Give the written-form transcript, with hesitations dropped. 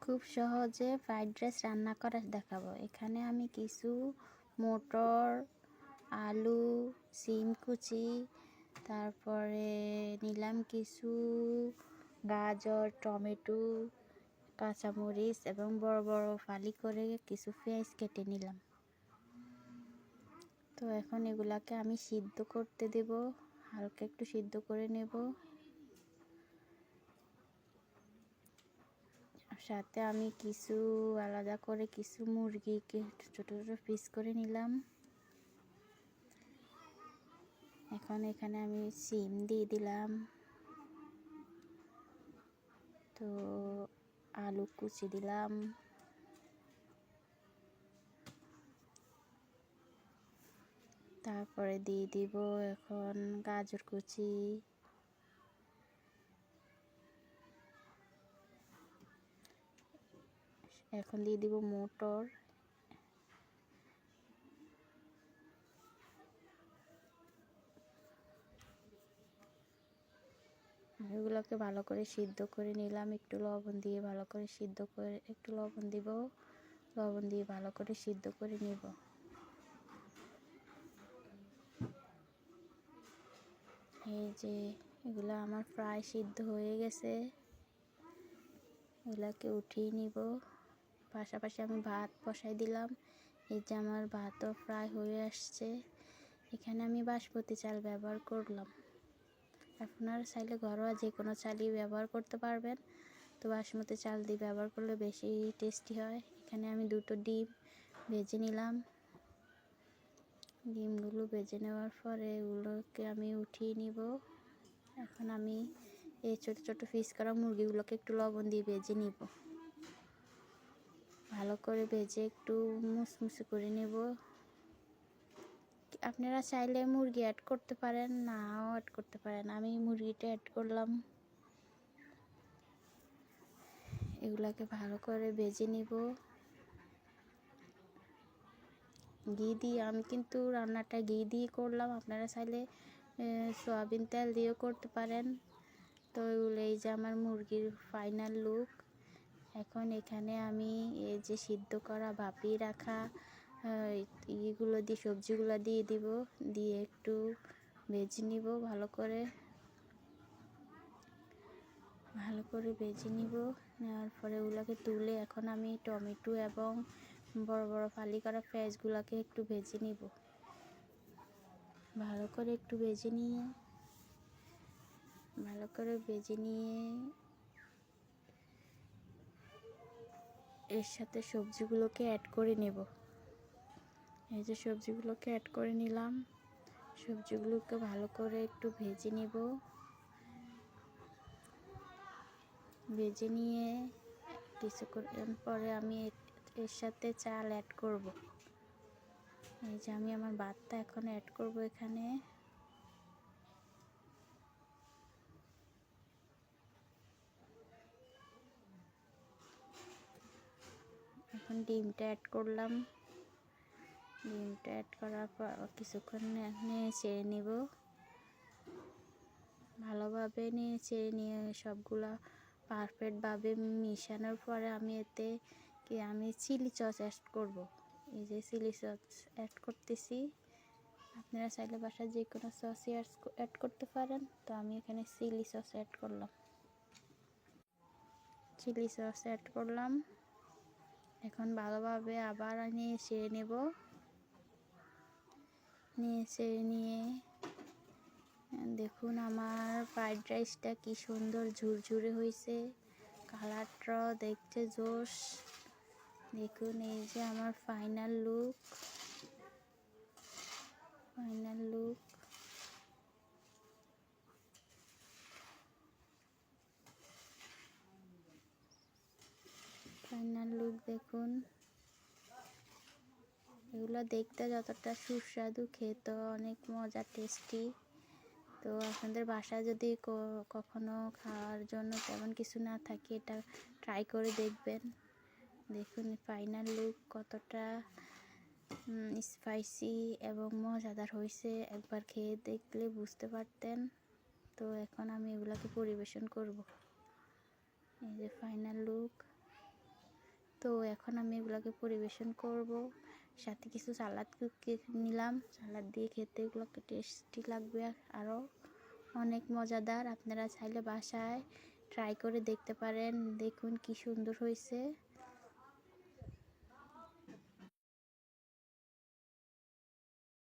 খুব সহজে fried rice রান্না করা দেখাবো। এখানে আমি কিছু মটর, আলু, সিম কুচি, তারপরে নিলাম কিছু গাজর, টমেটো, কাঁচামরিচ এবং বড় বড় ফালি করে কিছু পেঁয়াজ কেটে নিলাম। তো এখন এগুলাকে আমি সিদ্ধ করতে দেব, হালকা একটু সিদ্ধ করে নেব। সাথে আমি কিছু আলাদা করে কিছু মুরগিকে ছোট ছোট পিস করে নিলাম। এখন এখানে আমি সিম দিয়ে দিলাম, তো আলু কুচি দিলাম, তারপরে দিয়ে দিব এখন গাজর কুচি, এখন দিয়ে দিব মটর, এগুলোকে ভালো করে সিদ্ধ করে নিলাম। একটু লবণ দিয়ে ভালো করে সিদ্ধ করে, একটু লবণ দিব, লবণ দিয়ে ভালো করে সিদ্ধ করে নেব। এই যে এগুলো আমার প্রায় সিদ্ধ হয়ে গেছে, এগুলাকে উঠিয়ে নিব। পাশাপাশি আমি ভাত বসাই দিলাম। এই যে আমার ভাতও প্রায় হয়ে আসছে। এখানে আমি বাসমতি চাল ব্যবহার করলাম। আপনারা চাইলে ঘরোয়া যে কোনো চালই ব্যবহার করতে পারবেন, তো বাসমতি চাল দিয়ে ব্যবহার করলে বেশি টেস্টি হয়। এখানে আমি দুটো ডিম ভেজে নিলাম। ডিমগুলো ভেজে নেওয়ার পরে এগুলোকে আমি উঠিয়ে নিব। এখন আমি এই ছোট ছোট পিস করা মুরগিগুলোকে একটু লবণ দিয়ে ভেজে নিব। ভালো করে ভেজে একটু মুসমুসে করে নেব। আপনারা চাইলে মুরগি অ্যাড করতে পারেন, নাও অ্যাড করতে পারেন। আমি মুরগিটা অ্যাড করলাম। এগুলাকে ভালো করে ভেজে নিব ঘি দিয়ে। আমি কিন্তু রান্নাটা ঘি দিয়ে করলাম, আপনারা চাইলে সয়াবিন তেল দিয়েও করতে পারেন। তো এগুলো, এই যে আমার মুরগির ফাইনাল লুক। এখন এখানে আমি এই যে সিদ্ধ করা ভাপিয়ে রাখা এগুলো দিয়ে, সবজিগুলো দিয়ে দিব, দিয়ে একটু ভেজে নিব ভালো করে ভেজে নিব। নেওয়ার পরে ওগুলোকে তুলে এখন আমি টমেটো এবং বড় বড় ফালি করা পেঁয়াজগুলোকে একটু ভেজে নিব। ভালো করে একটু ভেজে নিয়ে এর সাথে সবজিগুলোকে অ্যাড করে নেব। এই যে সবজিগুলোকে অ্যাড করে নিলাম। সবজিগুলোকে ভালো করে একটু ভেজে নেব। ভেজে নিয়ে কিছুক্ষণ পরে আমি এর সাথে চাল অ্যাড করব। এই যে আমি আমার ভাতটা এখন অ্যাড করব এখানে। এখন ডিমটা অ্যাড করলাম। ডিমটা অ্যাড করার পর কিছুক্ষণ নেড়ে নেব। ভালোভাবে নেড়ে নিয়ে সবগুলা পারফেক্টভাবে মিশানোর পরে আমি এতে আমি চিলি সস অ্যাড করব। এই যে চিলি সস অ্যাড করতেছি। আপনারা চাইলে বাসায় যে কোনো সসই অ্যাড করতে পারেন, তো আমি এখানে চিলি সস অ্যাড করলাম। চিলি সস অ্যাড করলাম। এখন ভালোভাবে আবার নেড়ে নেব। নিয়ে দেখুন আমার ফ্রাইড রাইসটা কি সুন্দর ঝুরঝুরে হয়েছে, কালারটাও দেখতে জোশ। দেখুন এই যে আমার ফাইনাল লুক। ফাইনাল লুক দেখুন। এগুলো দেখতে যতটা সুস্বাদু, খেতে অনেক মজা, টেস্টি। তো আপনাদের বাসায় যদি কখনো খাওয়ার জন্য তেমন কিছু না থাকে, এটা ট্রাই করে দেখবেন। দেখুন ফাইনাল লুক কতটা স্পাইসি এবং মজাদার হয়েছে, একবার খেয়ে দেখলে বুঝতে পারতেন। তো এখন আমি এগুলাকে পরিবেশন করব। এই যে ফাইনাল লুক। তো এখন আমি এগুলোকে পরিবেশন করব। সাথে কিছু সালাদ নিলাম, সালাদ দিয়ে খেতে এগুলোকে টেস্টি লাগবে, আরও অনেক মজাদার। আপনারা চাইলে বাসায় ট্রাই করে দেখতে পারেন। দেখুন কি সুন্দর হয়েছে।